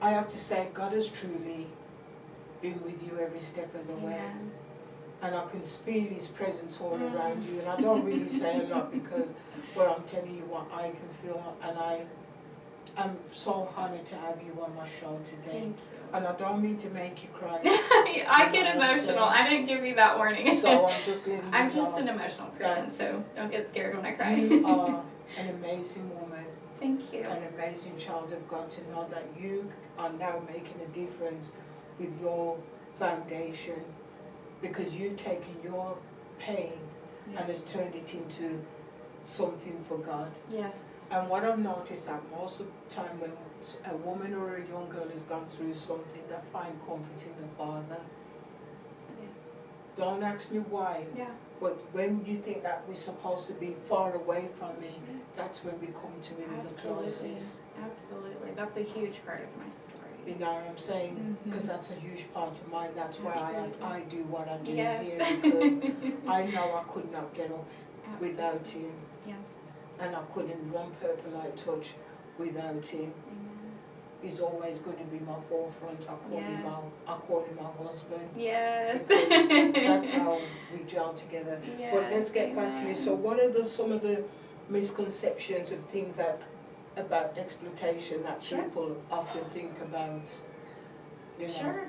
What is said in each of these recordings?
I have to say, God has truly been with you every step of the way. And I can feel His presence all around you. And I don't really say a lot because, well, I'm telling you what I can feel. And I'm so honoured to have you on my show today. Thank you. And I don't mean to make you cry. I get emotional. I didn't give you that warning. So I'm just letting you know. I'm just an emotional person, so don't get scared when I cry. You are an amazing woman. Thank you. An amazing child of God, to know that you are now making a difference with your foundation, because you've taken your pain and has turned it into something for God. Yes. And what I've noticed that most of the time when a woman or a young girl has gone through something, they find comfort in the Father. Yes. Don't ask me why. Yeah. But when you think that we're supposed to be far away from Him, that's when we come to Him the closest. Absolutely. That's a huge part of my story. You know what I'm saying? Because that's a huge part of mine. That's why I do what I do Yes. here, because I know I could not get up without Him. Yes. And I couldn't run Purple Light Touch without Him. He's always going to be my forefront. I call him my husband. Yes. That's how we gel together. Yes, But let's get back to you. So what are some of the misconceptions of things about exploitation that people often think about? You know? Sure.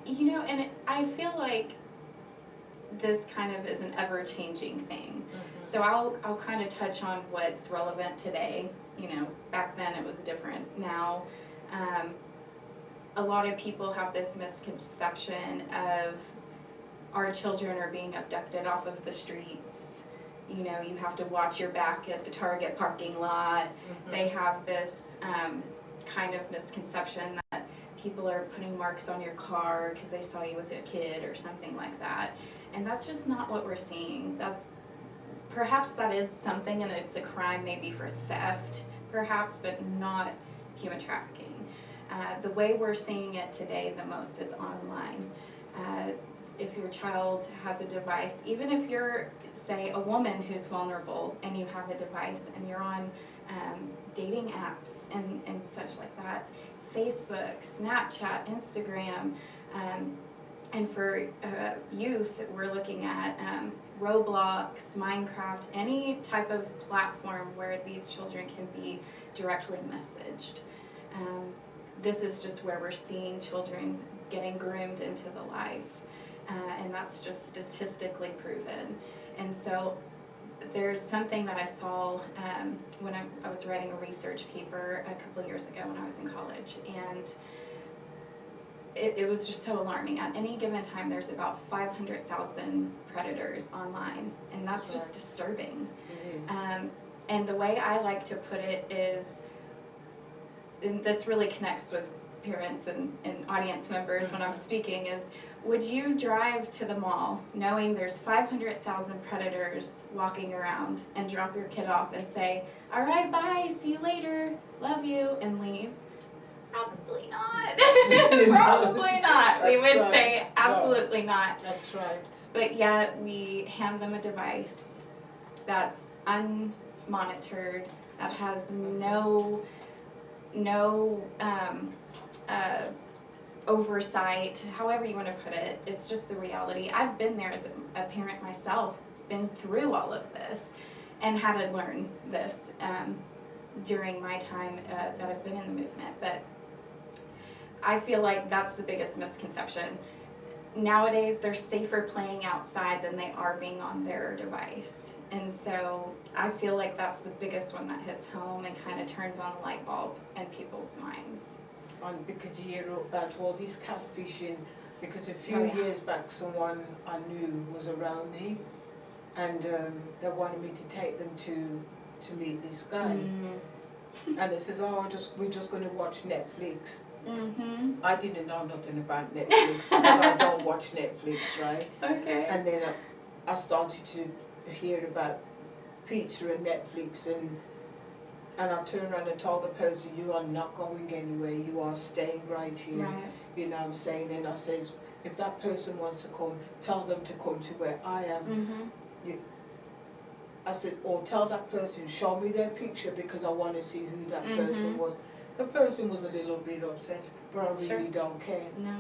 You know, and I feel like this kind of is an ever-changing thing. So I'll kind of touch on what's relevant today. You know, back then it was different. Now, a lot of people have this misconception of our children are being abducted off of the streets. You know, you have to watch your back at the Target parking lot. They have this kind of misconception that people are putting marks on your car because they saw you with a kid or something like that. And that's just not what we're seeing. Perhaps that is something, and it's a crime maybe for theft, perhaps, but not human trafficking. The way we're seeing it today the most is online. If your child has a device, even if you're, say, a woman who's vulnerable and you have a device and you're on dating apps and such like that, Facebook, Snapchat, Instagram, and for youth, we're looking at Roblox, Minecraft, any type of platform where these children can be directly messaged. This is just where we're seeing children getting groomed into the life, and that's just statistically proven. And so there's something that I saw when I was writing a research paper a couple years ago when I was in college, and it was just so alarming. At any given time, there's about 500,000 predators online, and that's just disturbing. It is. And the way I like to put it is, and this really connects with parents and audience members when I'm speaking, is would you drive to the mall knowing there's 500,000 predators walking around and drop your kid off and say, all right, bye, see you later, love you, and leave? Probably not. Probably not. We would say absolutely not. That's right. But yet we hand them a device that's unmonitored, that has no oversight, however you want to put it. It's just the reality. I've been there as a parent myself, been through all of this, and had to learn this during my time that I've been in the movement. But I feel like that's the biggest misconception. Nowadays, they're safer playing outside than they are being on their device. And so I feel like that's the biggest one that hits home and kind of turns on the light bulb in people's minds. And because you hear about all this catfishing, because a few years back someone I knew was around me, and they wanted me to take them to meet this guy. And they says, oh, we're just going to watch Netflix. I didn't know nothing about Netflix because I don't watch Netflix, right? Okay. And then I started to hear about pizza and Netflix, and I turned around and told the person, you are not going anywhere, you are staying right here. Right. You know what I'm saying? And I says, if that person wants to come, tell them to come to where I am. I said, or tell that person, show me their picture because I want to see who that person was. the person was a little bit upset, but I really Sure. don't care. No,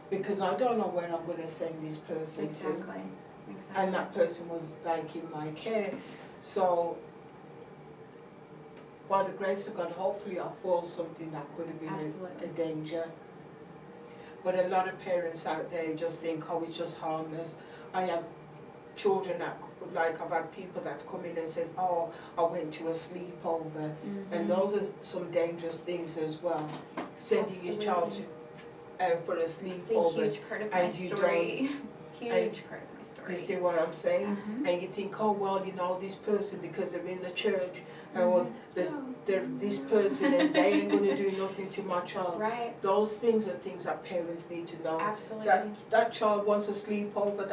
Because I don't know where I'm going to send this person to. exactly. And that person was like in my care. So, by the grace of God, hopefully I fall something that could have been Absolutely. a danger. But a lot of parents out there just think, oh, it's just harmless. I have children that, like I've had people that's come in and says, oh, I went to a sleepover. And those are some dangerous things as well. Sending your child to, for a It's a sleepover. huge part of my and you story. Huge and part of my story. You see what I'm saying? Uh-huh. And you think, oh well, you know this person because they're in the church, or they're this person and they ain't gonna do nothing to my child. Right. Those things are things that parents need to know. Absolutely. That child wants a sleepover,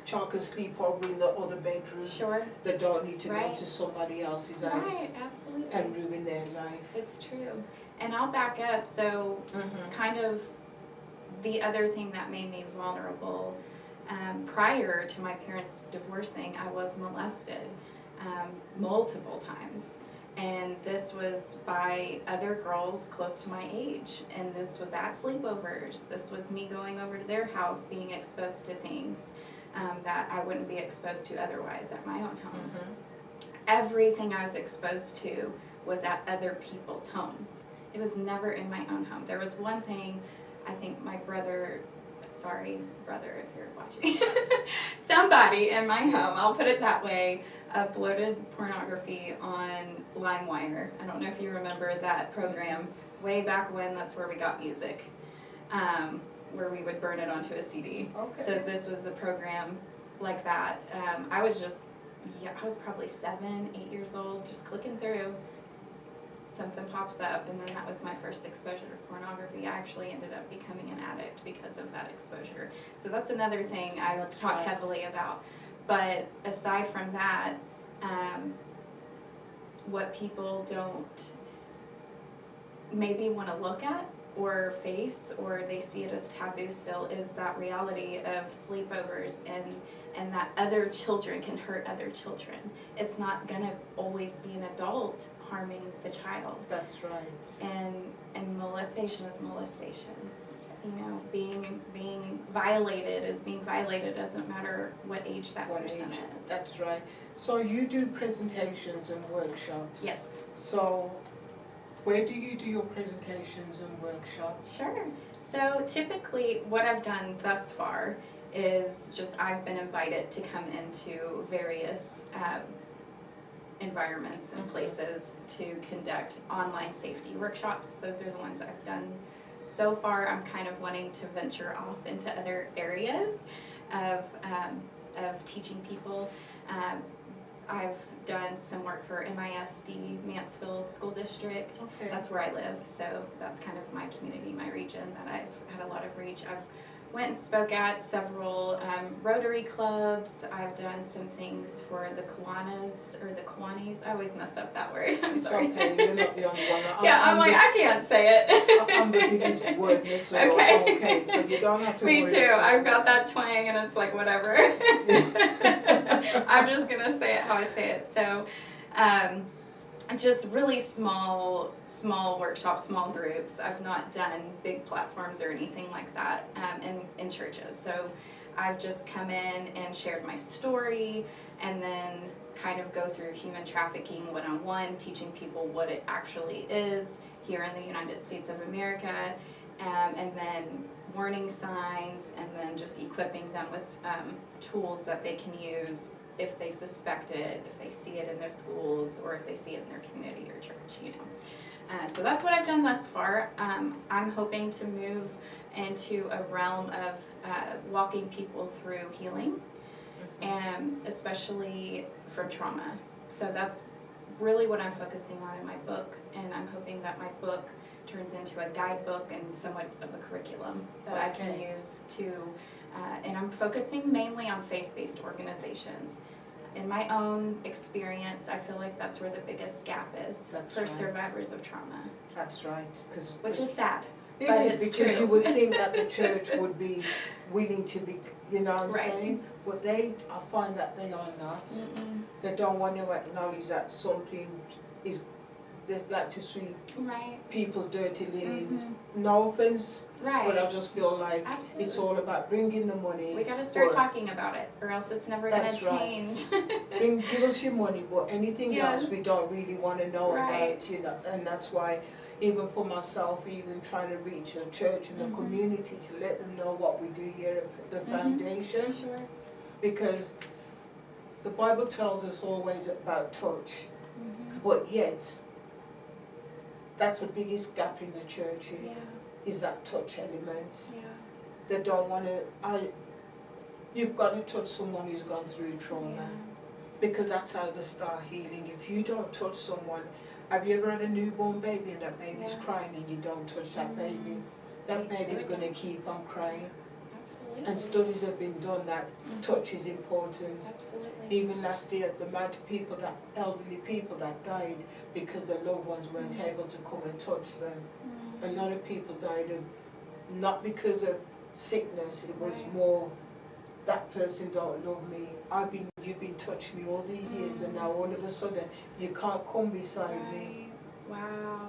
child can sleep over in the other bedroom. Sure. They don't need to go Right. to somebody else's house Right, absolutely. and ruin their life. It's true. And I'll back up, so kind of the other thing that made me vulnerable, prior to my parents divorcing, I was molested multiple times. And this was by other girls close to my age. And this was at sleepovers. This was me going over to their house, being exposed to things that I wouldn't be exposed to otherwise at my own home. Everything I was exposed to was at other people's homes. It was never in my own home. There was one thing, I think my brother, sorry brother if you're watching, somebody in my home, I'll put it that way, uploaded pornography on LimeWire. I don't know if you remember that program. Way back when, that's where we got music, where we would burn it onto a CD. Okay. So this was a program like that. I was probably 7, 8 years old, just clicking through. Something pops up, and then that was my first exposure to pornography. I actually ended up becoming an addict because of that exposure. So that's another thing I talk heavily about. But aside from that, what people don't maybe want to look at or face, or they see it as taboo still, is that reality of sleepovers and that other children can hurt other children. It's not gonna always be an adult harming the child. That's right. And molestation is molestation. You know, being violated is being violated, doesn't matter what age that person is. That's right. So you do presentations and workshops. Yes. So where do you do your presentations and workshops? Sure. So typically what I've done thus far is just I've been invited to come into various environments and places to conduct online safety workshops. Those are the ones I've done so far. I'm kind of wanting to venture off into other areas of teaching people. I've done some work for MISD, Mansfield School District. Okay. That's where I live, so that's kind of my community, my region that I've had a lot of reach. I've went and spoke at several Rotary clubs. I've done some things for the Kiwanis, or the Kiwanis. I always mess up that word. I'm sorry. It's okay, you're not the only one. I'm like, I can't say it. I'm the biggest word misser. Okay, so you don't have to Me worry too. about I've that. got that twang and it's like whatever. I'm just gonna say it how I say it. So, just really small workshops, small groups. I've not done big platforms or anything like that in churches. So I've just come in and shared my story, and then kind of go through human trafficking one-on-one, teaching people what it actually is here in the United States of America, and then warning signs, and then just equipping them with tools that they can use if they suspect it, if they see it in their schools, or if they see it in their community or church, you know. So that's what I've done thus far. I'm hoping to move into a realm of walking people through healing, and especially from trauma. So that's really what I'm focusing on in my book, and I'm hoping that my book turns into a guidebook and somewhat of a curriculum that I can use to, and I'm focusing mainly on faith-based organizations. In my own experience, I feel like that's where the biggest gap is for survivors of trauma. That's right. Which is sad. It but is, it's because true. you would think that the church would be willing to be, you know what I'm saying? But I find that they are not. Mm-mm. They don't want to acknowledge that something is they like to sweep Right. people's dirty linen. Mhm. No offense, Right. but I just feel like Absolutely. it's all about bringing the money. We gotta start but talking about it, or else it's never gonna That's right. change. give us your money, but anything Yes. else we don't really want to know Right. about, you know, and that's why even for myself, even trying to reach a church and the Mhm. community to let them know what we do here at the Mhm. foundation, Sure. because the Bible tells us always about touch, Mhm. but yet that's the biggest gap in the churches, Yeah. is that touch element. Yeah. They don't want to, you've got to touch someone who's gone through trauma. Yeah. Because that's how they start healing. If you don't touch someone, have you ever had a newborn baby and that baby's Yeah. crying and you don't touch that baby? Mhm. That There baby's we going to go. keep on crying. Absolutely. And studies have been done that Mhm. touch is important. Absolutely. Even last year, the amount of people that, elderly people that died because their loved ones weren't Mhm. able to come and touch them. Mhm. A lot of people died of, not because of sickness, it was Right. more, that person don't love me. You've been touching me all these years, and now all of a sudden you can't come beside me. Right. Wow.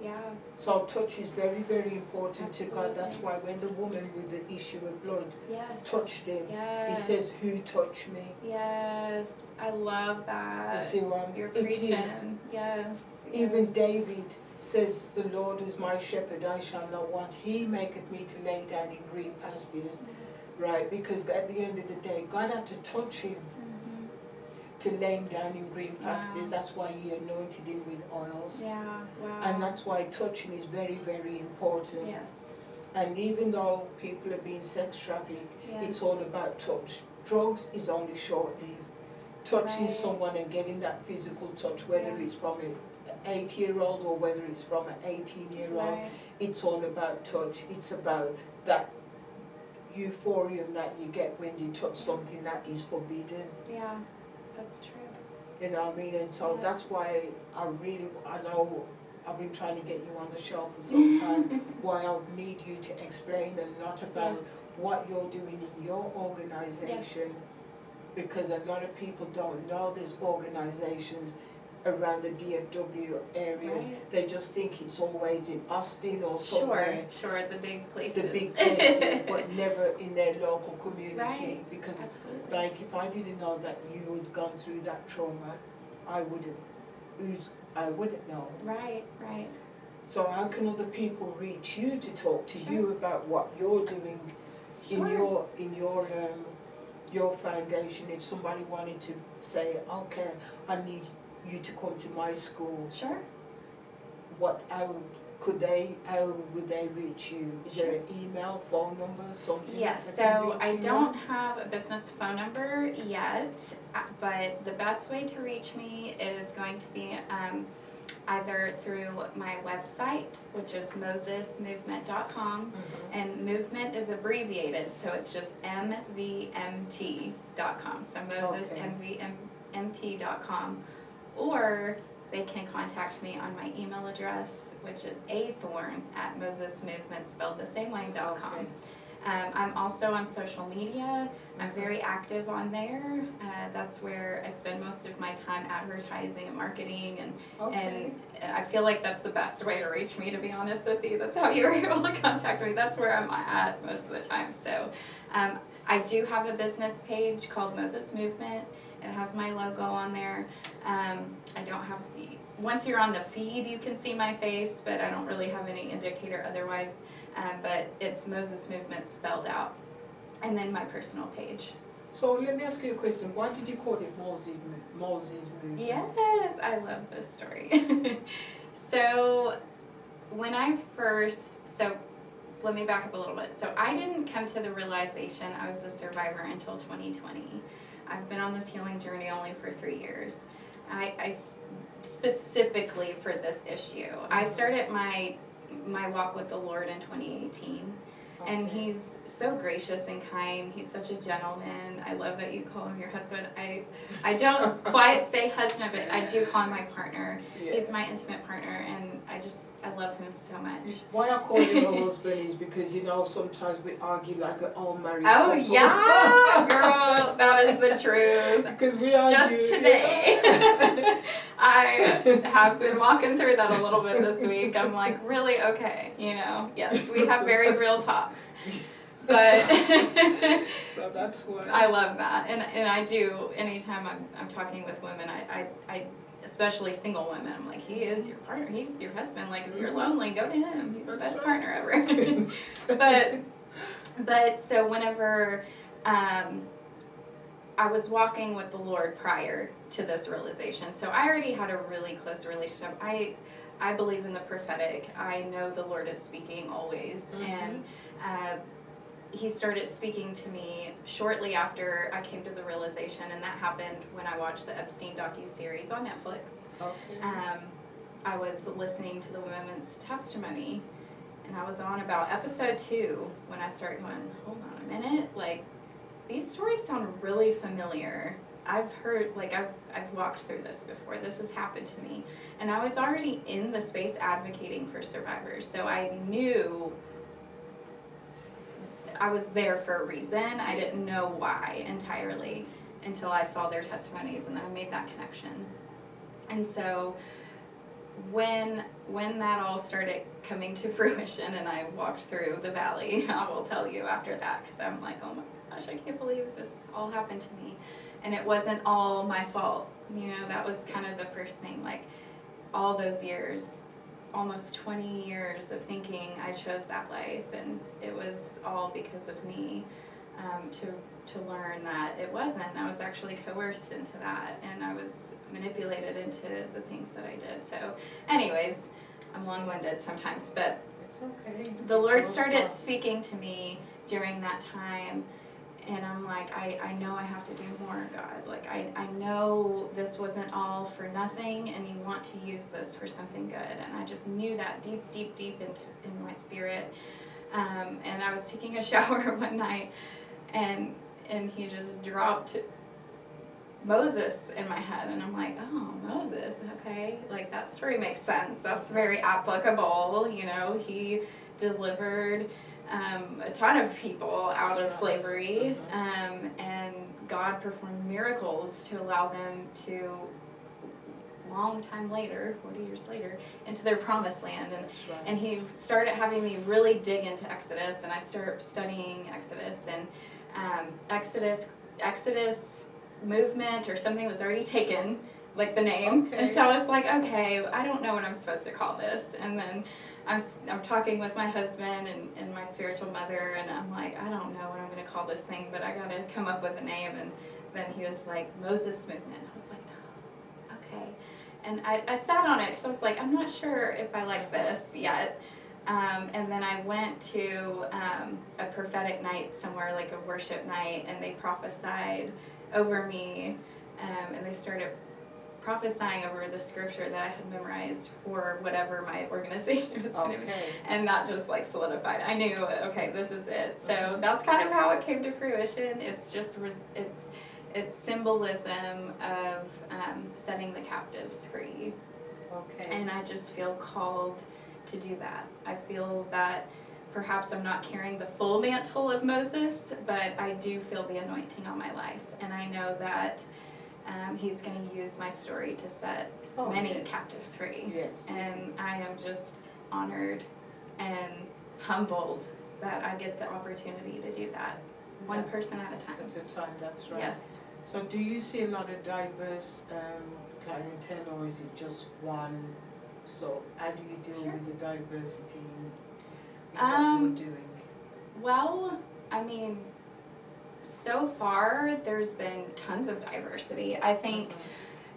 Yeah. So touch is very, very important to God. That's Absolutely. why when the woman with the issue of blood Yes. touched him, he Yes. says, "Who touched me?" Yes. I love that. You see what You're it preaching. is. Yes. Even Yes. David says, "The Lord is my shepherd; I shall not want. He maketh me to lay down in green pastures." Right, because at the end of the day, God had to touch him Mhm. to lay him down in green Wow. pastures. That's why he anointed him with oils. Yeah. Wow. And that's why touching is very, very important. Yes. And even though people are being sex trafficked, Yes. it's all about touch. Drugs is only short-lived. Touching Right. someone and getting that physical touch, whether Yeah. it's from an 8-year-old or whether it's from an 18-year-old, Right. it's all about touch. It's about that euphorium that you get when you touch something that is forbidden. Yeah. That's true. You know what I mean? And so Yes. that's why I know I've been trying to get you on the show for some time, why I need you to explain a lot about Yes. what you're doing in your organization, because a lot of people don't know there's organizations around the DFW area. Right. They just think it's always in Austin or Sure. somewhere, Sure. The big places. the big places, but never in their local community. Right. Because Absolutely. like if I didn't know that you had gone through that trauma, I wouldn't know. Right. Right. So how can other people reach you to talk to Sure. you about what you're doing Sure. in your foundation? If somebody wanted to say, okay, I need you to come to my school, Sure. how would they reach you? Is there an email, phone number, something? Yes, that can so reach I you don't on? have a business phone number yet, but the best way to reach me is going to be either through my website, which is mosesmovement.com, Mhm. and movement is abbreviated, so it's just mvmt.com, so mosesmvmt.com, or they can contact me on my email address, which is athorne@mosesmovement, spelled the same way.com. Okay. I'm also on social media. I'm very active on there. That's where I spend most of my time advertising and marketing, Okay. and I feel like that's the best way to reach me, to be honest with you. That's how you were able to contact me. That's where I'm at most of the time. So I do have a business page called Moses Movement. It has my logo on there. I don't have, once you're on the feed, you can see my face, but I don't really have any indicator otherwise. But it's Moses Movement spelled out. And then my personal page. So let me ask you a question. Why did you call it Moses Movement? Yes, I love this story. So when I let me back up a little bit. So I didn't come to the realization I was a survivor until 2020. I've been on this healing journey only for 3 years. I specifically for this issue. I started my walk with the Lord in 2018. And Okay. he's so gracious and kind. He's such a gentleman. I love that you call him your husband. I don't quite say husband, but I do call him my partner. Yeah. He's my intimate partner, and I love him so much. Why I call him a husband is because, you know, sometimes we argue like an old married Oh couple. yeah, girl, that is the truth. Because we argue. Just today. I have been walking through that a little bit this week. I'm like, really? Okay, yes, we have very real talks. But so that's what I love that, and I do. Anytime I'm talking with women, I especially single women, I'm like, he is your partner, he's your husband. Like, if you're lonely, go to him. He's the best partner ever. but so whenever I was walking with the Lord prior to this realization, so I already had a really close relationship. I believe in the prophetic. I know the Lord is speaking always, and he started speaking to me shortly after I came to the realization, and that happened when I watched the Epstein docuseries on Netflix. Okay. I was listening to the women's testimony, and I was on about episode 2 when I started going, hold on a minute, like, these stories sound really familiar. I've heard, like, I've walked through this before. This has happened to me. And I was already in the space advocating for survivors, so I knew I was there for a reason. I didn't know why entirely until I saw their testimonies, and then I made that connection. And so when that all started coming to fruition and I walked through the valley, I will tell you after that, because I'm like, oh my gosh, I can't believe this all happened to me. And it wasn't all my fault. That was kind of the first thing. Like, all those years, almost 20 years of thinking I chose that life, and it was all because of me, to learn that it wasn't. I was actually coerced into that, and I was manipulated into the things that I did. So anyways, I'm long-winded sometimes, but it's okay. The Lord started speaking to me during that time, and I'm like, I know I have to do more, God. Like, I know this wasn't all for nothing, and you want to use this for something good. And I just knew that deep in my spirit. And I was taking a shower one night, and he just dropped Moses in my head, and I'm like, oh, Moses, okay. Like, that story makes sense. That's very applicable. He delivered a ton of people out of slavery, and God performed miracles to allow them to, long time later, 40 years later, into their promised land. And he started having me really dig into Exodus, and I started studying Exodus, and Exodus movement or something was already taken, like the name. Okay. And so I was like, okay, I don't know what I'm supposed to call this. And then I'm talking with my husband and my spiritual mother, and I'm like, I don't know what I'm going to call this thing, but I got to come up with a name. And then he was like, Moses Movement. I was like, oh, okay. And I sat on it because I was like, I'm not sure if I like this yet. And then I went to a prophetic night somewhere, like a worship night, and they prophesied over me, and they started prophesying over the scripture that I had memorized for whatever my organization was going to be. And that just like solidified. I knew, okay, this is it. So that's kind of how it came to fruition. It's just, it's symbolism of setting the captives free. Okay. And I just feel called to do that. I feel that perhaps I'm not carrying the full mantle of Moses, but I do feel the anointing on my life. And I know that he's going to use my story to set many captives free. Yes. And I am just honored and humbled that I get the opportunity to do that, one person at a time. At a time, that's right. Yes. So do you see a lot of diverse clientele, or is it just one? So how do you deal with the diversity in what you're doing? Well, I mean, so far there's been tons of diversity. I think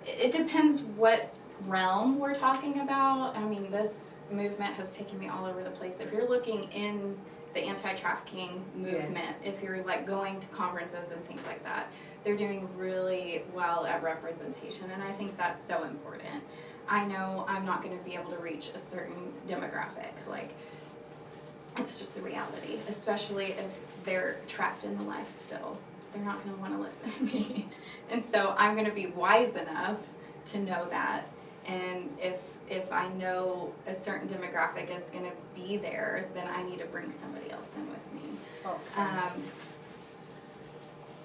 it depends what realm we're talking about. I mean, this movement has taken me all over the place. If you're looking in the anti-trafficking movement, if you're like going to conferences and things like that, they're doing really well at representation, and I think that's so important. I know I'm not going to be able to reach a certain demographic. Like, it's just the reality, especially if they're trapped in the life still. They're not going to want to listen to me. And so I'm going to be wise enough to know that. And if I know a certain demographic is going to be there, then I need to bring somebody else in with me. Okay.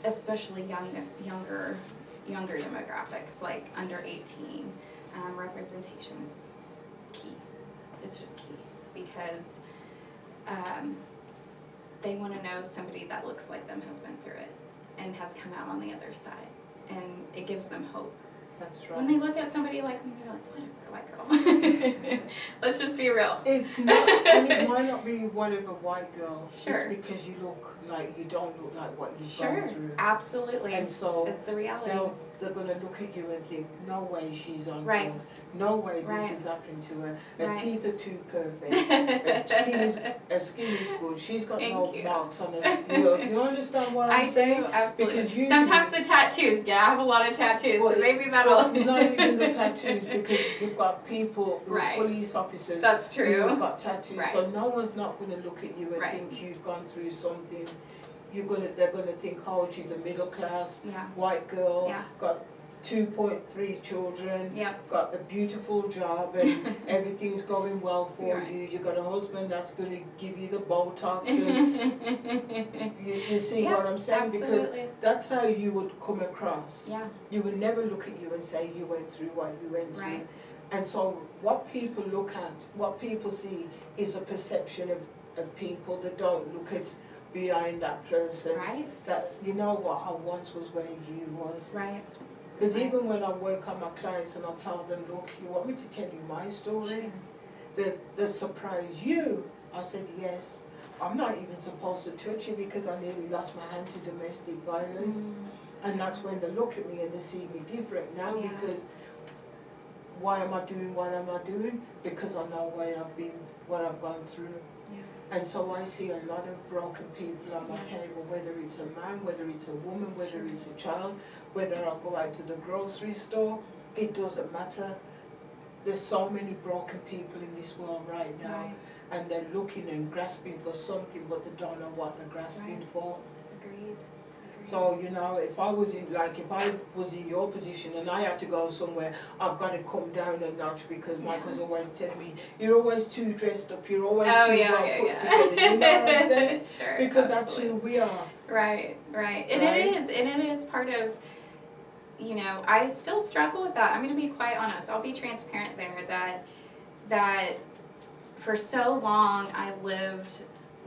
Especially younger demographics, like under 18. representation is key. It's just key because they want to know somebody that looks like them has been through it and has come out on the other side, and it gives them hope. That's right. When they look at somebody like me, they're like, whatever, white girl. Let's just be real. It's not, and it might not be whatever white girl. Sure. It's because you don't look like what you've Sure, gone through. absolutely. And so it's the reality. they're going to look at you and think, no way she's on Right. drugs. No way this Right. has happened to her. Her Right. teeth are too perfect. Her skin is good. She's got Thank no you. marks on her. You understand what I'm I saying? do, absolutely. Because you Sometimes the tattoos, I have a lot of tattoos, Well, so maybe that'll... Well, not even the tattoos, because you've got people, Right. police officers That's true. who've got tattoos, Right. so no one's not going to look at you and Right. think you've gone through something. They're going to think, oh, she's a middle class Yeah, white girl, Yeah. got 2.3 children, yep. got a beautiful job, and everything's going well for Right. you. You got a husband that's going to give you the Botox, and you see Yeah, what I'm saying? Because absolutely. that's how you would come across. Yeah, You would never look at you and say you went through what you went through. Right. And so what people look at, what people see is a perception of people that don't look at behind that person. right, That, you know what, I once was where you was. right. Because Right. even when I work on my clients and I tell them, look, you want me to tell you my story? They surprise you. I said, yes. I'm not even supposed to touch you because I nearly lost my hand to domestic violence. And that's when they look at me and they see me different now. Yeah. Because why am I doing what am I doing? Because I know where I've been, what I've gone through. Yeah. And so I see a lot of broken people on my Yes. table, whether it's a man, whether it's a woman, whether Sure. it's a child, whether I go out to the grocery store, it doesn't matter. There's so many broken people in this world right now, Right. and they're looking and grasping for something, but they don't know what they're grasping Right. for. Agreed. So, you know, if I was in your position and I had to go somewhere, I've got to come down a notch, because Michael's always telling me, you're always too dressed up, you're always too well put together, you know what I'm saying? Sure, Because that's absolutely. who we are. Right, right. And Right? it is part of, you know, I still struggle with that. I'm gonna be quite honest. I'll be transparent there that for so long I lived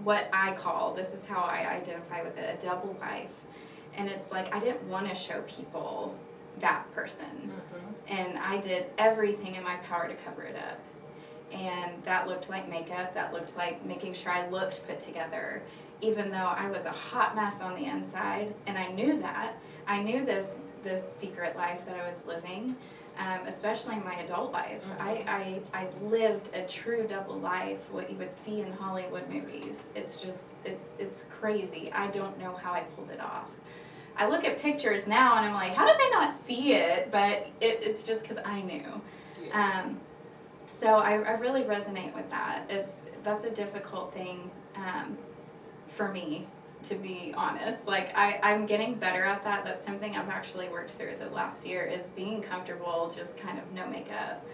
what I call, this is how I identify with it, a double life. And it's like I didn't want to show people that person. And I did everything in my power to cover it up. And that looked like makeup, that looked like making sure I looked put together, even though I was a hot mess on the inside, and I knew that. I knew this secret life that I was living, especially in my adult life. I lived a true double life, what you would see in Hollywood movies. It's just, it's crazy. I don't know how I pulled it off. I look at pictures now and I'm like, how did they not see it? But it's just because I knew. Yeah. So I really resonate with that. That's a difficult thing for me, to be honest. Like I'm getting better at that. That's something I've actually worked through the last year, is being comfortable, just kind of no makeup,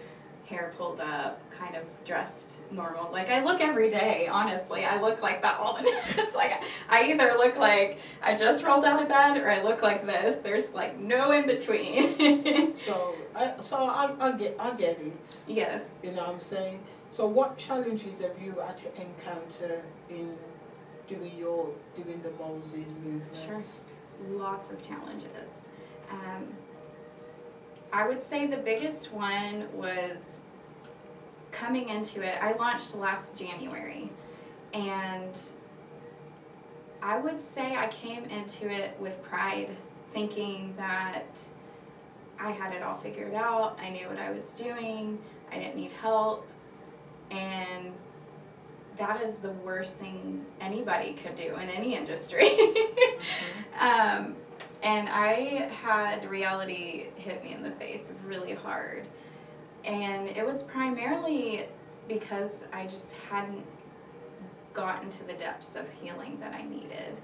hair pulled up, kind of dressed normal. Like I look every day, honestly. I look like that all the time. It's like I either look like I just rolled out of bed or I look like this. There's like no in between. So I get it. Yes. You know what I'm saying? So what challenges have you had to encounter in doing the Moses movement? Sure. Lots of challenges. I would say the biggest one was coming into it. I launched last January, and I would say I came into it with pride, thinking that I had it all figured out, I knew what I was doing, I didn't need help, and that is the worst thing anybody could do in any industry. And I had reality hit me in the face really hard. And it was primarily because I just hadn't gotten to the depths of healing that I needed.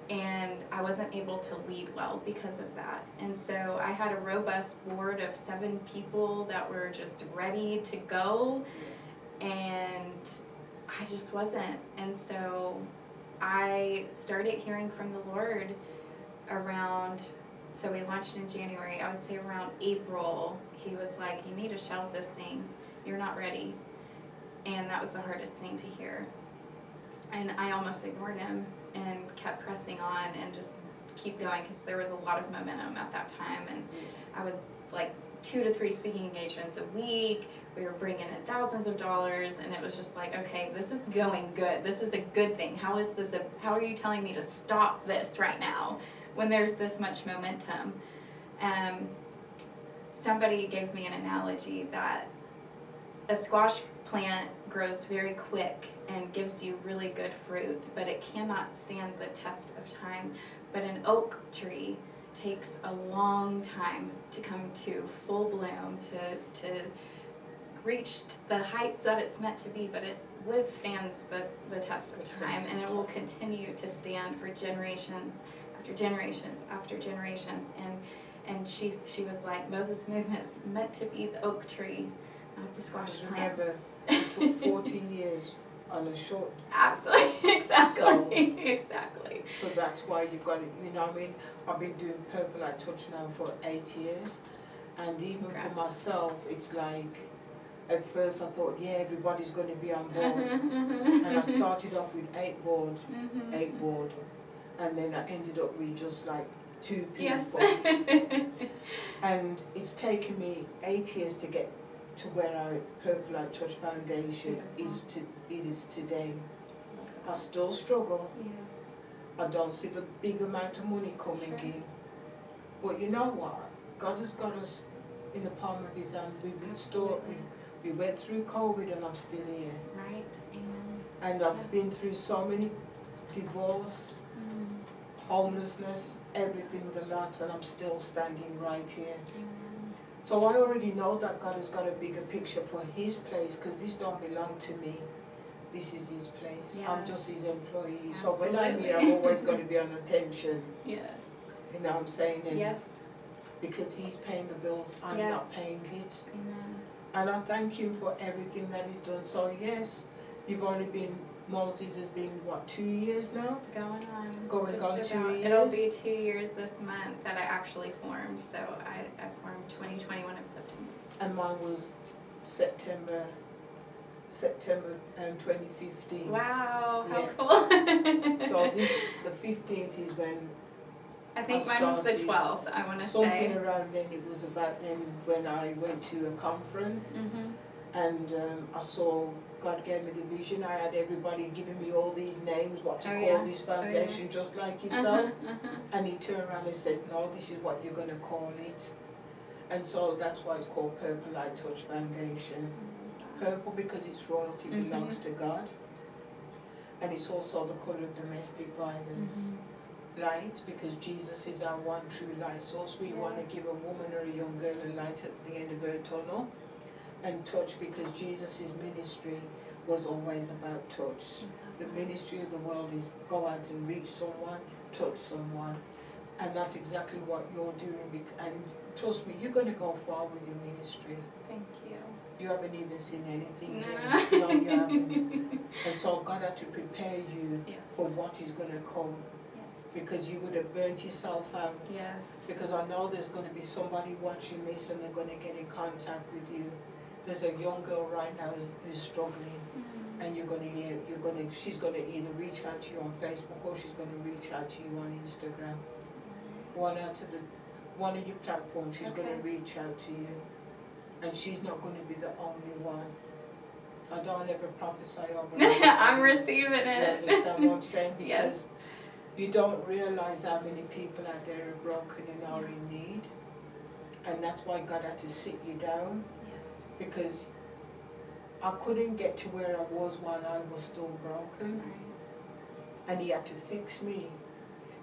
And I wasn't able to lead well because of that. And so I had a robust board of 7 people that were just ready to go, and I just wasn't. And so I started hearing from the Lord around So we launched in January. I would say around April, he was like, you need to shelve this thing. You're not ready. And that was the hardest thing to hear. And I almost ignored him and kept pressing on and just keep going because there was a lot of momentum at that time. And I was like 2 to 3 speaking engagements a week. We were bringing in thousands of dollars, and it was just like, okay, this is going good. This is a good thing. How are you telling me to stop this right now when there's this much momentum? Somebody gave me an analogy that a squash plant grows very quick and gives you really good fruit, but it cannot stand the test of time. But an oak tree takes a long time to come to full bloom, to reach the heights that it's meant to be, but it withstands the test of time, and it will continue to stand for generations after generations after generations. And she was like, Moses Movement's meant to be the oak tree, not the squash plant. Remember, it took 40 years on a short. Absolutely, exactly, exactly. So that's why you got it, you know what I mean? I've been doing Purple Light Touch now for 8 years, and even Congrats. for myself, it's like, at first I thought, yeah, everybody's going to be on board, and I started off with 8 board, and then I ended up with just like 2 people. Yes. And it's taken me 8 years to get to where our Purple Light Touch Foundation is today. I still struggle. Yes. I don't see the big amount of money coming in. But you know what? God has got us in the palm of His hand. We went through COVID and I'm still here. Right. Amen. And I've been through so many divorce, homelessness, everything, the lot, and I'm still standing right here. Amen. So I already know that God has got a bigger picture for His place, because this don't belong to me. This is His place. Yes. I'm just His employee. Absolutely. So when I'm here, I'm always going to be on attention. Yes. You know what I'm saying? And Yes. because He's paying the bills, I'm Yes. not paying it. Amen. And I thank Him for everything that He's done. So yes, you've only been, Moses has been, what, 2 years now? Going on Just 2 about. years. It'll be 2 years this month that I actually formed. So I formed 2021 of September. And mine was September 2015. Wow, how Yeah. cool. So the 15th is when I think I mine was the started 12th, I want to something say. around then. It was about then when I went to a conference, and I saw God gave me the vision. I had everybody giving me all these names, what to call this foundation, just like yourself. And He turned around and said, no, this is what you're going to call it. And so that's why it's called Purple Light Touch Foundation. Purple because its royalty belongs to God. And it's also the colour of domestic violence. Light because Jesus is our one true light source. We want to give a woman or a young girl a light at the end of her tunnel. And touch because Jesus' ministry was always about touch. The ministry of the world is go out and reach someone, touch someone. And that's exactly what you're doing. And trust me, you're going to go far with your ministry. Thank you. You haven't even seen anything No. yet. No, you haven't. And so God had to prepare you Yes. for what is going to come. Yes. Because you would have burnt yourself out. Yes. Because I know there's going to be somebody watching this and they're going to get in contact with you. There's a young girl right now who's struggling, and she's going to either reach out to you on Facebook or she's going to reach out to you on Instagram. One of your platforms, she's going to reach out to you, and she's not going to be the only one. I don't ever prophesy over her. I'm receiving it. You understand what I'm saying? Because Yes. you don't realize how many people out there are broken and are in need, and that's why God had to sit you down. Because I couldn't get to where I was while I was still broken. And He had to fix me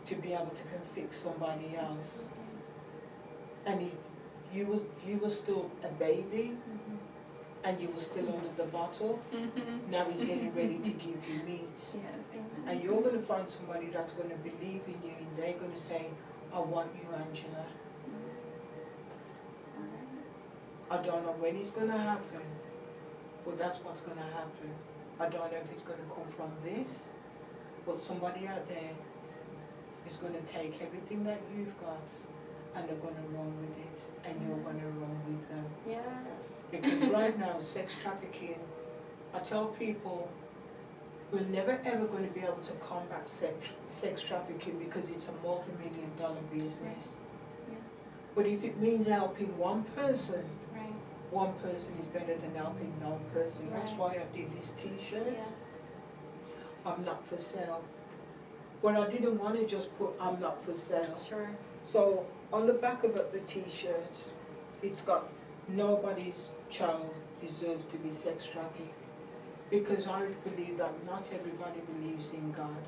to be able to fix somebody else. And you were still a baby, and you were still under the bottle. Now He's getting ready to give you meat. Yes, amen. And you're going to find somebody that's going to believe in you, and they're going to say, I want you, Angela. I don't know when it's going to happen, but that's what's going to happen. I don't know if it's going to come from this, but somebody out there is going to take everything that you've got and they're going to run with it, and you're going to run with them. Yes. Because right now, sex trafficking, I tell people, we're never ever going to be able to combat sex trafficking because it's a multi-million-dollar business. Yeah. But if it means helping one person, Right. one person is better than helping no person. That's Right. why I did these t-shirts. Yes. I'm not for sale. But I didn't want to just put I'm not for sale. Sure. So on the back of the t-shirts, it's got nobody's child deserves to be sex trafficked. Because I believe that not everybody believes in God.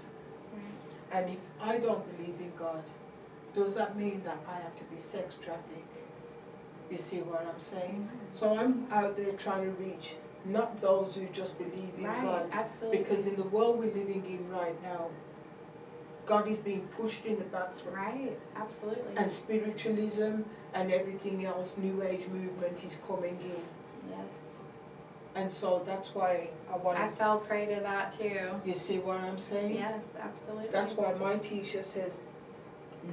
Right. And if I don't believe in God, does that mean that I have to be sex trafficked? You see what I'm saying? So I'm out there trying to reach not those who just believe in Right. God. Absolutely. Because in the world we're living in right now, God is being pushed in the background. Right. Absolutely. And spiritualism and everything else, New Age movement is coming in. Yes. And so that's why I fell prey to that too. You see what I'm saying? Yes, absolutely. That's why my t-shirt says,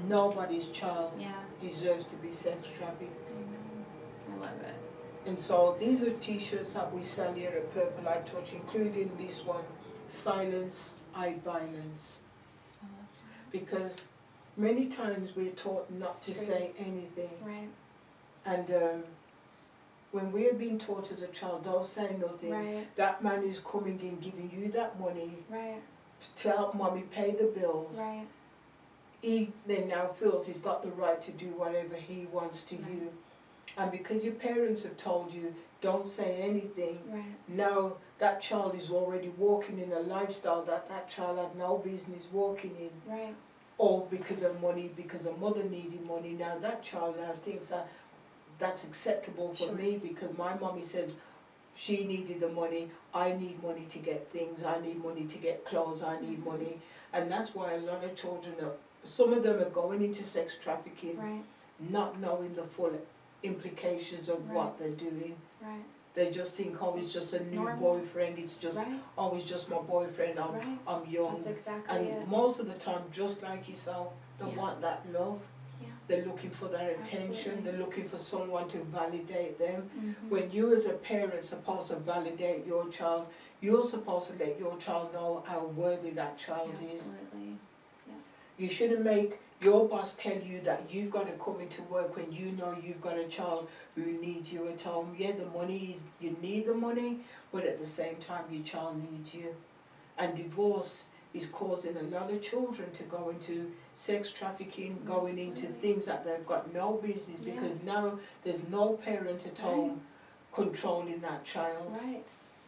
nobody's child Yes. deserves to be sex trafficked. Amen. I love it. And so these are t-shirts that we sell here at Purple Eye Touch, including this one, Silence Eye Violence. I love that. Because many times we're taught not It's to true. say anything. Right. And when we're being taught as a child, don't say nothing. Right. That man who's coming in giving you that money Right. to help mommy pay the bills, Right. he then now feels he's got the right to do whatever he wants to Right. you. And because your parents have told you, don't say anything, Right. now that child is already walking in a lifestyle that that child had no business walking in. Right. Or because of money, because a mother needed money, now that child now thinks that that's acceptable for Sure. me because my mommy said she needed the money, I need money to get things, I need money to get clothes, I need money. And that's why a lot of children are, some of them are going into sex trafficking, Right. not knowing the full implications of Right. what they're doing. Right. They just think, oh, it's just a new Normal. boyfriend, it's just, Right. oh, it's just my boyfriend, Right. I'm young. That's exactly And it. most of the time, just like yourself, they Yeah. want that love. Yeah. They're looking for that attention, Absolutely. they're looking for someone to validate them. Mhm. When you as a parent are supposed to validate your child, you're supposed to let your child know how worthy that child is. Absolutely. Yes. You shouldn't make your boss tell you that you've got to come into work when you know you've got a child who needs you at home. Yeah, the money is, you need the money, but at the same time your child needs you. And divorce is causing a lot of children to go into sex trafficking, going into Absolutely. things that they've got no business, because Yes. now there's no parent at home controlling that child. Right.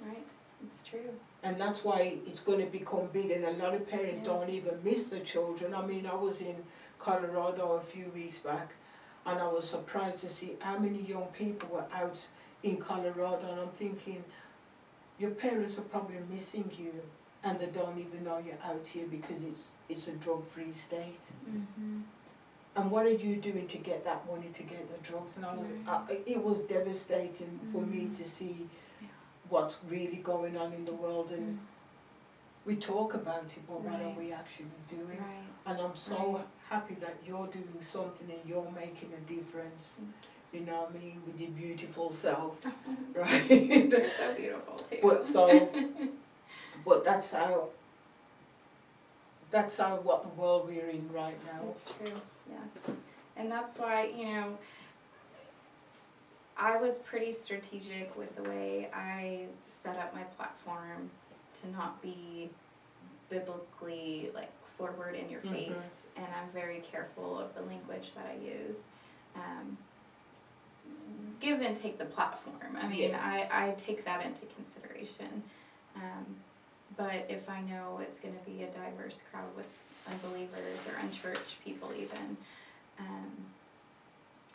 Right. It's true. And that's why it's going to become big, and a lot of parents Yes. don't even miss the children. I mean, I was in Colorado a few weeks back, and I was surprised to see how many young people were out in Colorado, and I'm thinking, your parents are probably missing you, and they don't even know you're out here because it's a drug-free state. Mm-hmm. And what are you doing to get that money to get the drugs? And I was, Right. it was devastating for me Mhm. to see Yeah. what's really going on in the world, and we talk about it, but what are Right. we actually doing? Right. And I'm so Right. happy that you're doing something and you're making a difference. You know what I mean, with your beautiful self, right? They're so beautiful too. But that's how what the world we're in right now. It's true, yes. And that's why, I was pretty strategic with the way I set up my platform to not be biblically forward in your Mhm. face, and I'm very careful of the language that I use. Give and take the platform. I mean, Yes. I take that into consideration. But if I know it's going to be a diverse crowd with unbelievers or unchurched people even,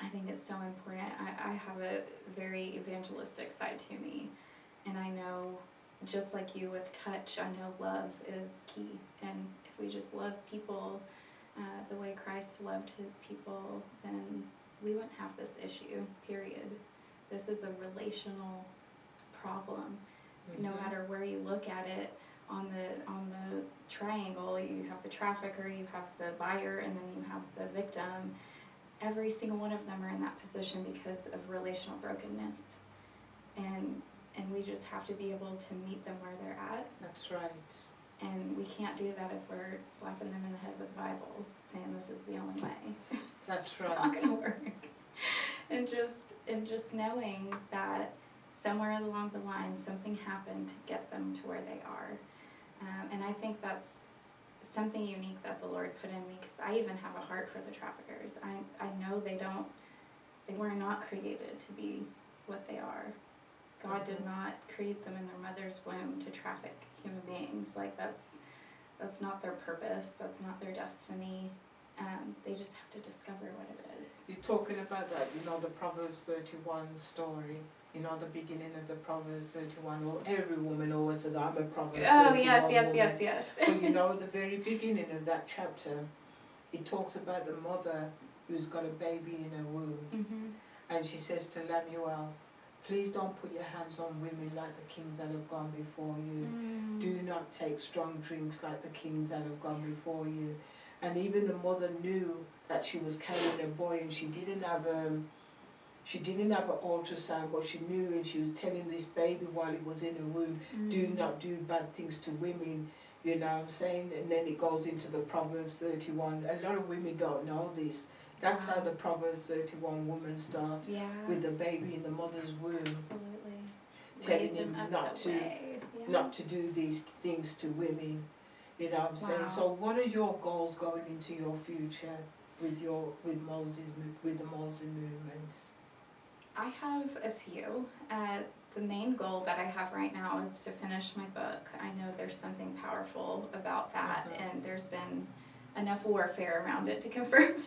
I think it's so important. I have a very evangelistic side to me, and I know, just like you with touch, I know love is key. And if we just love people the way Christ loved his people, then we wouldn't have this issue, period. This is a relational problem. No Mhm. matter where you look at it, on the triangle, you have the trafficker, you have the buyer, and then you have the victim. every single one of them are in that position because of relational brokenness. And we just have to be able to meet them where they're at. That's right. And we can't do that if we're slapping them in the head with the Bible, saying this is the only way. That's right. It's not gonna work. And just knowing that somewhere along the line something happened to get them to where they are. And I think that's something unique that the Lord put in me, because I even have a heart for the traffickers. I know they were not created to be what they are. God did not create them in their mother's womb to traffic human beings. Like that's not their purpose. That's not their destiny. They just have to discover what it is. You're talking about that, the Proverbs 31 story. The beginning of the Proverbs 31. Well, every woman always says, I'm a Proverbs 31 Oh, yes, woman. yes. But at the very beginning of that chapter, it talks about the mother who's got a baby in her womb. Mm-hmm. And she says to Lemuel, please don't put your hands on women like the kings that have gone before you. Mm. Do not take strong drinks like the kings that have gone before you. And even the mother knew that she was carrying a boy, and she didn't have an ultrasound, but she knew, and she was telling this baby while it was in her womb, do not do bad things to women, you know what I'm saying? And then it goes into the Proverbs 31. A lot of women don't know this. That's how the Proverbs 31 woman starts, with the baby in the mother's womb. Absolutely. Telling him not to do these things to women. You know what I'm saying? So what are your goals going into your future with the Moses movements? I have a few. The main goal that I have right now is to finish my book. I know there's something powerful about that, and there's been enough warfare around it to confirm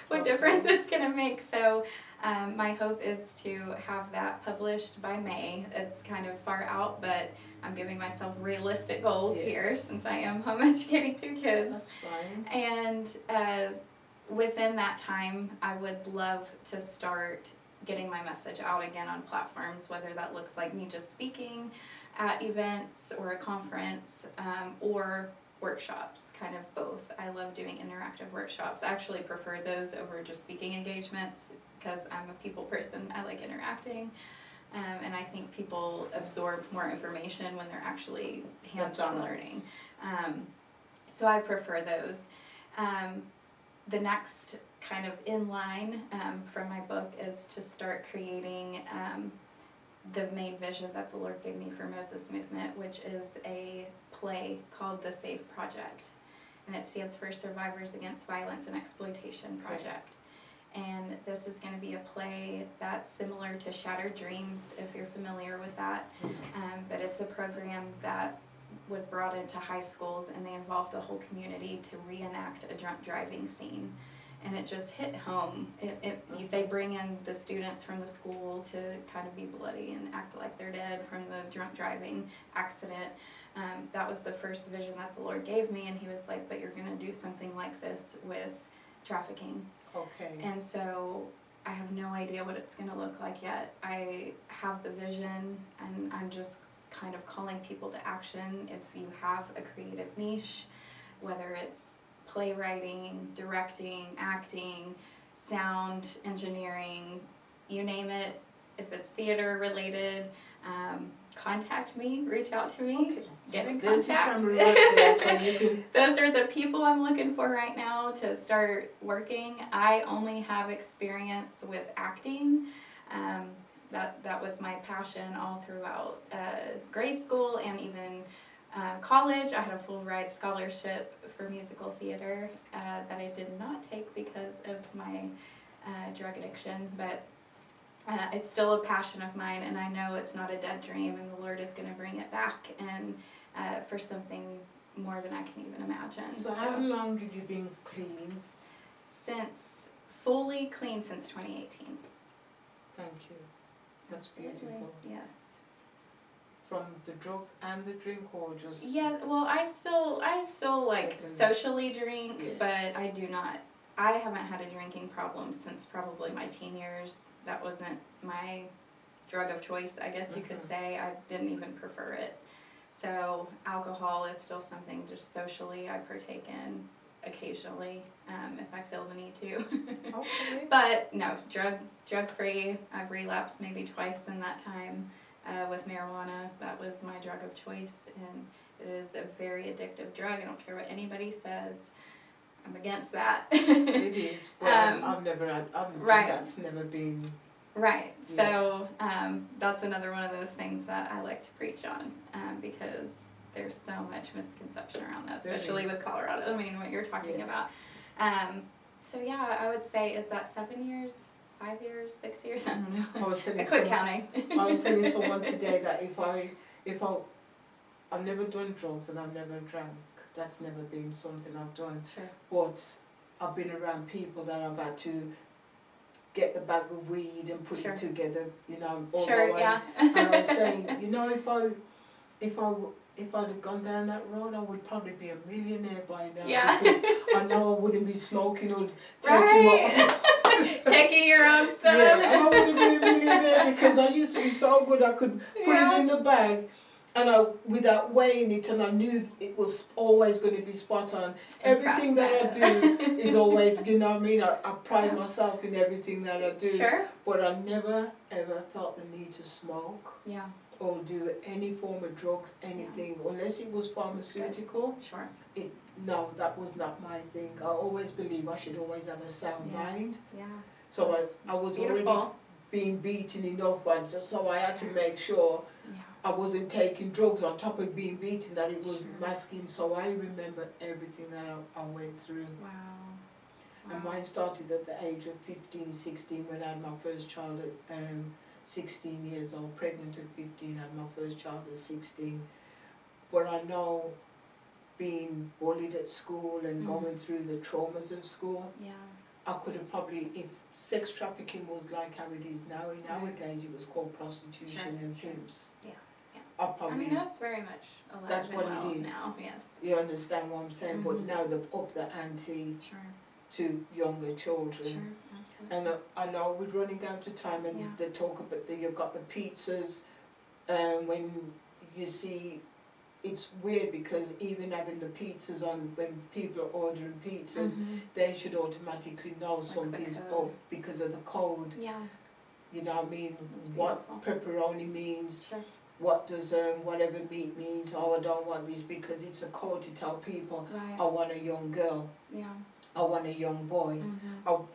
what difference it's going to make. So my hope is to have that published by May. It's kind of far out, but I'm giving myself realistic goals here, since I am home educating 2 kids. That's fine. And within that time, I would love to start getting my message out again on platforms, whether that looks like me just speaking at events or a conference, or workshops, kind of both. I love doing interactive workshops. I actually prefer those over just speaking engagements, because I'm a people person. I like interacting, and I think people absorb more information when they're actually hands-on learning. So I prefer those. The next kind of in line from my book is to start creating the main vision that the Lord gave me for Moses Movement, which is a play called The Safe Project. And it stands for Survivors Against Violence and Exploitation Project. And this is going to be a play that's similar to Shattered Dreams, if you're familiar with that. But it's a program that was brought into high schools, and they involved the whole community to reenact a drunk driving scene. And it just hit home. They bring in the students from the school to kind of be bloody and act like they're dead from the drunk driving accident. That was the first vision that the Lord gave me, and he was like, but you're going to do something like this with trafficking. Okay. And so I have no idea what it's going to look like yet. I have the vision, and I'm just kind of calling people to action. If you have a creative niche, whether it's playwriting, directing, acting, sound engineering, you name it, if it's theater related, contact me, reach out to me, get in contact. Those are the people I'm looking for right now to start working. I only have experience with acting. That was my passion all throughout grade school and even college. I had a full ride scholarship for musical theater that I did not take because of my drug addiction, but it's still a passion of mine, and I know it's not a dead dream, and the Lord is going to bring it back, and for something more than I can even imagine. So how long have you been clean? Fully clean since 2018. Thank you. That's beautiful. Yes. From the drugs and the drink, or just? Yeah, well, I still like socially drink, but I haven't had a drinking problem since probably my teen years. That wasn't my drug of choice, I guess you could say. I didn't even prefer it. So alcohol is still something just socially I partake in occasionally, if I feel the need to. Okay. But no, drug free. I've relapsed maybe twice in that time with marijuana. That was my drug of choice, and it is a very addictive drug. I don't care what anybody says. I'm against that. It is, but I've never had, right. That's never been. Right. Yeah. So that's another one of those things that I like to preach on because there's so much misconception around that, especially with Colorado. I mean, what you're talking about. So yeah, I would say, is that 7 years, 5 years, 6 years? I don't know. I quit counting. I was telling someone today that I've never done drugs and I've never drank. That's never been something I've done. Sure. But I've been around people that I've had to get the bag of weed and put it together, you know. Sure, yeah. And I was saying, you know, if I'd have gone down that road, I would probably be a millionaire by now. Yeah. Because I know I wouldn't be smoking or taking taking your own stuff. Yeah, and I wouldn't be a millionaire because I used to be so good. I could put it in the bag, and without weighing it, and I knew it was always going to be spot on. Everything that I do is always, you know what I mean? I pride myself in everything that I do. Sure. But I never ever felt the need to smoke. Yeah. Or do any form of drugs, anything, unless it was pharmaceutical. Sure. No, that was not my thing. I always believe I should always have a sound mind. Yeah. So I was already being beaten enough, and so I had to make sure I wasn't taking drugs on top of being beaten, that it was masking. So I remember everything that I went through. Wow. And mine started at the age of 15, 16 when I had my first child at 16 years old, pregnant at 15, had my first child at 16. But I know being bullied at school and going through the traumas of school, I could have probably, if sex trafficking was like how it is now, nowadays it was called prostitution and pimps. I mean, that's very much alive that's and what well it is. now, yes. You understand what I'm saying? But now they've upped the ante to younger children. And I know we're running out of time, and they talk about you've got the pizzas, when you see, it's weird because even having the pizzas on, when people are ordering pizzas, they should automatically know something's up because of the code. Yeah. You know what I mean? What pepperoni means, what does whatever meat means. Oh, I don't want this, because it's a code to tell people, I want a young girl. Yeah. I want a young boy.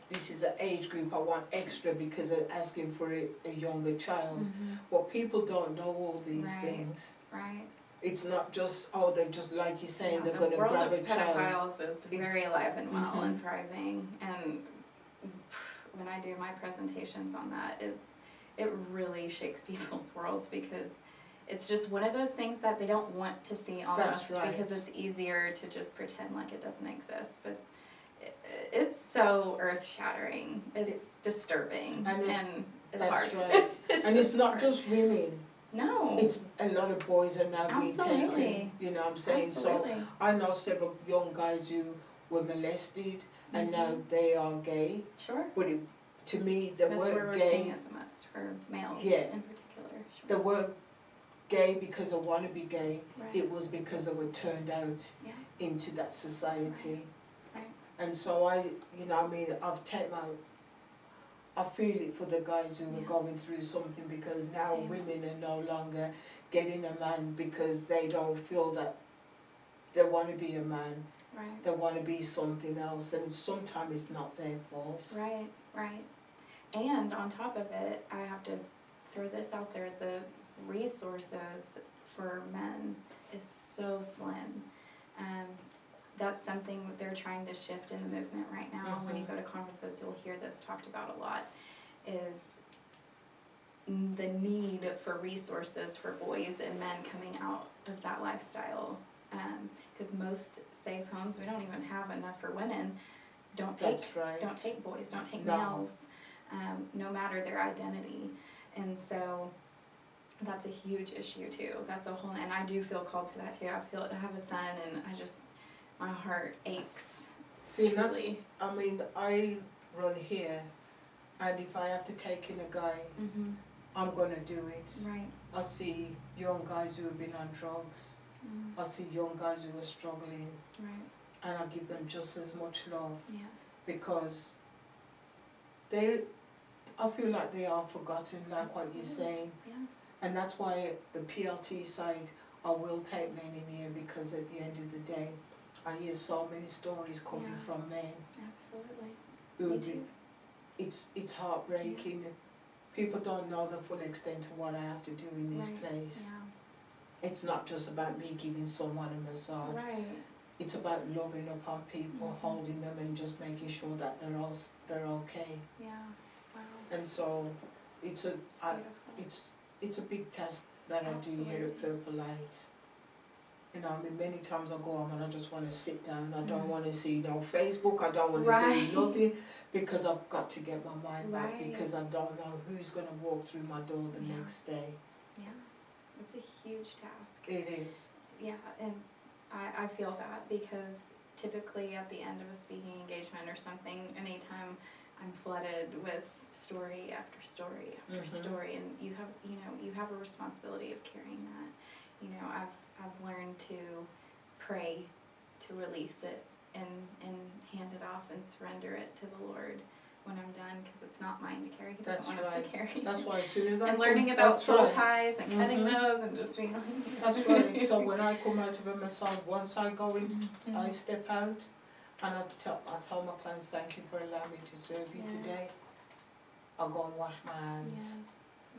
This is an age group, I want extra because they're asking for a younger child. But people don't know all these things. Right. It's not just, they're just like you're saying, they're going to grab a child. The world of pedophiles is very alive and well and thriving. And when I do my presentations on that, it really shakes people's worlds, because it's just one of those things that they don't want to see almost, because it's easier to just pretend like it doesn't exist. But it's so earth-shattering. It's disturbing, and it's hard. Right. And it's not just women. No. It's a lot of boys are now being taken. You know what I'm saying? Absolutely. So I know several young guys who were molested and now they are gay. Sure. But to me, they weren't gay. That's where we're seeing it the most for males in particular. They weren't gay because they want to be gay. It was because they were turned out into that society. And so you know what I mean, I feel it for the guys who are going through something, because now women are no longer getting a man because they don't feel that they want to be a man. Right. They want to be something else, and sometimes it's not their fault. Right. And on top of it, I have to throw this out there, the resources for men is so slim. That's something that they're trying to shift in the movement right now. When you go to conferences, you'll hear this talked about a lot, is the need for resources for boys and men coming out of that lifestyle. Because most safe homes, we don't even have enough for women. Don't take boys, don't take males, no matter their identity. And so that's a huge issue too. That's a whole, and I do feel called to that too. I have a son, and my heart aches. See, I run here, and if I have to take in a guy, I'm going to do it. Right. I see young guys who have been on drugs. I see young guys who are struggling. Right. and I give them just as much love, Yes. because I feel like they are forgotten, like what you're saying. Yes. And that's why the PLT side, I will take men in here, because at the end of the day, I hear so many stories coming from men. Absolutely. Who Me too. It's heartbreaking. People don't know the full extent of what I have to do in this Right. place. Yeah. It's not just about me giving someone a massage. Right. It's about loving upon people, holding them, and just making sure that they're okay. Yeah. Wow. And so it's a big task that I do here at Purple Light. You know, I mean, many times I go home and I just want to sit down. I don't want to see no Facebook. I don't want to see nothing, because I've got to get my mind back, because I don't know who's going to walk through my door the next day. Yeah. It's a huge task. It is. Yeah, and I feel that, because typically at the end of a speaking engagement or something, anytime I'm flooded with story after story after story, and you have a responsibility of carrying that. You know, I've learned to pray, to release it, and hand it off and surrender it to the Lord when I'm done, because it's not mine to carry. He doesn't want us to carry. That's why as soon as I and learning about soul ties and cutting those and just being like. That's right. So when I come out of a massage, once I go in, I step out, and I tell my clients, thank you for allowing me to serve you today. I'll go and wash my hands,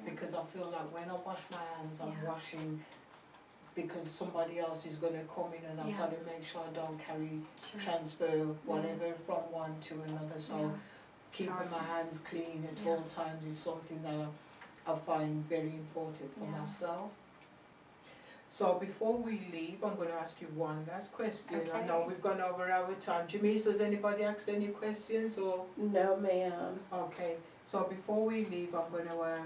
because I feel like when I wash my hands, I'm washing, because somebody else is going to come in, and I've got to make sure I don't transfer whatever from one to another. So keeping my hands clean at all times is something that I find very important for myself. So before we leave, I'm going to ask you one last question. I know we've gone over our time. Janice, has anybody asked any questions? Or No, ma'am. okay. So before we leave, I'm going to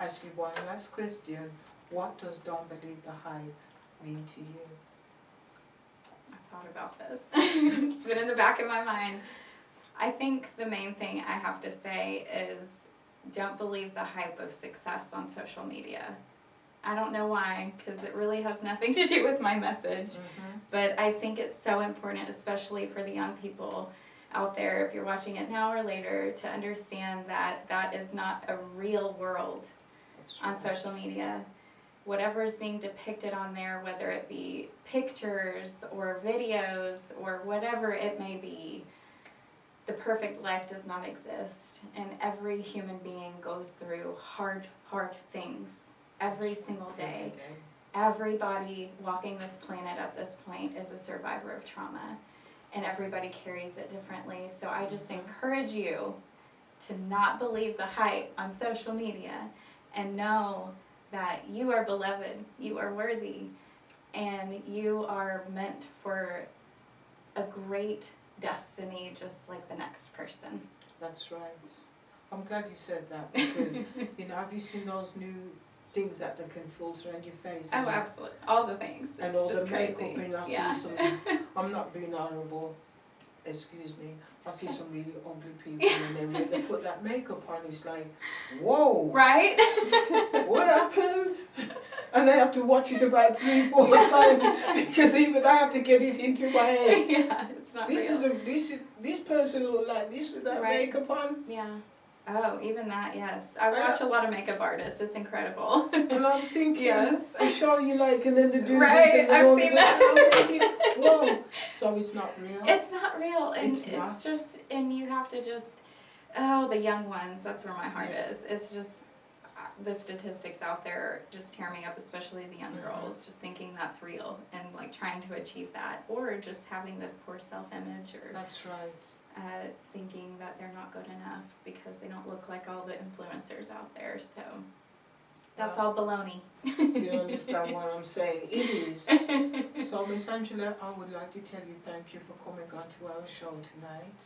ask you one last question. What does Don't Believe the Hype mean to you? I've thought about this. It's been in the back of my mind. I think the main thing I have to say is, don't believe the hype of success on social media. I don't know why, because it really has nothing to do with my message. But I think it's so important, especially for the young people out there, if you're watching it now or later, to understand that that is not a real world on social media. Whatever is being depicted on there, whether it be pictures or videos or whatever it may be, the perfect life does not exist. And every human being goes through hard things every single day. Everybody walking this planet at this point is a survivor of trauma, and everybody carries it differently. So I just encourage you to not believe the hype on social media, and know that you are beloved, you are worthy, and you are meant for a great destiny just like the next person. That's right. I'm glad you said that, because have you seen those new things that they can filter on your face? Oh, absolutely. All the things. And it's all just the makeup, and I see some, I'm not being honourable, excuse me, I see some really ugly people, and then when they put that makeup on, it's like, whoa! Right? What happened? And I have to watch it about 3-4 times, because even I have to get it into my head. Yeah, it's not real. This person look like this with that makeup on. Yeah. Oh, even that, yes. I watch a lot of makeup artists. It's incredible. And I'm thinking, yes. they show you like, and then they do right, this, and I've seen that. I'm thinking, whoa. So it's not real. It's not real, and it's just, and you have to just, the young ones. That's where my heart is. It's just the statistics out there just tear me up, especially the young girls, just thinking that's real and like trying to achieve that, or just having this poor self-image, or that's right. Thinking that they're not good enough because they don't look like all the influencers out there. So that's all baloney. You understand what I'm saying? It is. So Miss Angela, I would like to tell you thank you for coming on to our show tonight.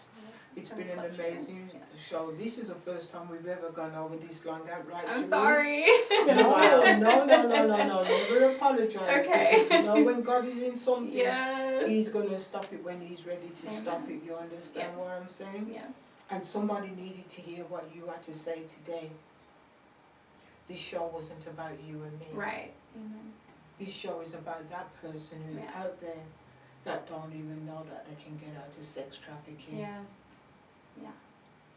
It's been an amazing show. This is the first time we've ever gone over this long outright. I'm sorry. No, never apologize. Okay. Because when God is in something, yes. He's going to stop it when He's ready to stop it. You understand what I'm saying? Yes. And somebody needed to hear what you had to say today. This show wasn't about you and me. Right. This show is about that person who's out there that don't even know that they can get out of sex trafficking. Yes. Yeah.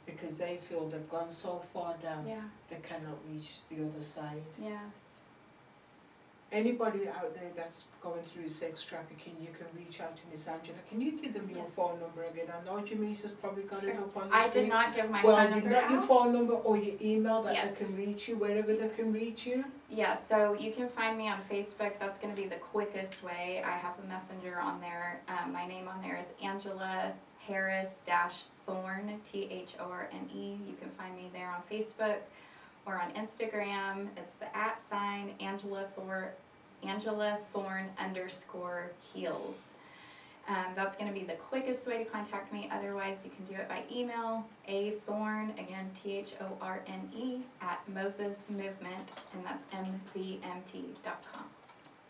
Because they feel they've gone so far down, Yeah. they cannot reach the other side. Yes. Anybody out there that's going through sex trafficking, you can reach out to Miss Angela. Can you give them your Yes. phone number again? I know Jamice has probably got it Sure. up on the I screen. did not give my Well, phone you number not your out. phone number or your email that Yes. they can reach you, wherever they can reach you? Yeah, so you can find me on Facebook. That's going to be the quickest way. I have a messenger on there. My name on there is Angela Harris-Thorne, Thorne. You can find me there on Facebook or on Instagram. It's the @ Angela Thorne _heels. That's going to be the quickest way to contact me. Otherwise, you can do it by email, athorne, again, THORNE, @Moses Movement, and that's MVMT.com.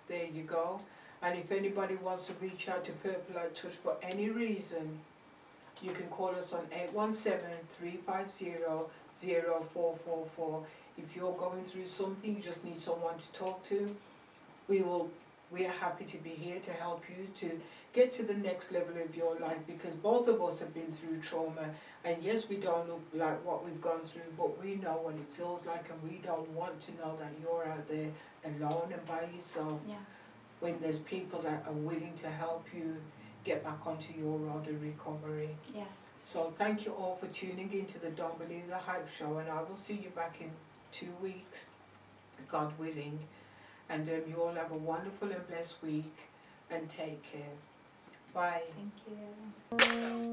There you go. And if anybody wants to reach out to Purple Light Touch for any reason, you can call us on 817-350-0444. If you're going through something, you just need someone to talk to, we are happy to be here to help you to get to the next level of your life, because both of us have been through trauma, and yes, we don't look like what we've gone through, but we know what it feels like, and we don't want to know that you're out there alone and by yourself, Yes. when there's people that are willing to help you get back onto your road of recovery. Yes. So thank you all for tuning in to the Don't Believe the Hype show, and I will see you back in 2 weeks, God willing. And you all have a wonderful and blessed week, and take care. Bye. Thank you.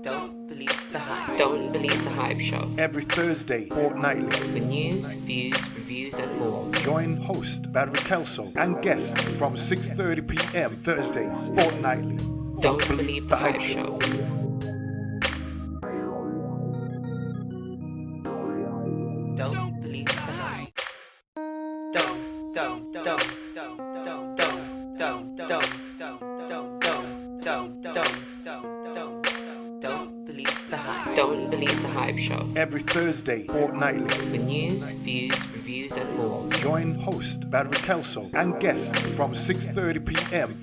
Don't believe the hype. Don't believe the hype show. Every Thursday, fortnightly. For news, views, reviews, and more. Join host Barry Kelso and guests from 6:30 p.m. Thursdays, fortnightly. Don't believe the hype show. Don't believe the hype. Don't believe the hype. Don't believe the hype show. Every Thursday, fortnightly. For news, views, reviews, and more. Join host Barry Kelso and guests from 6:30 p.m.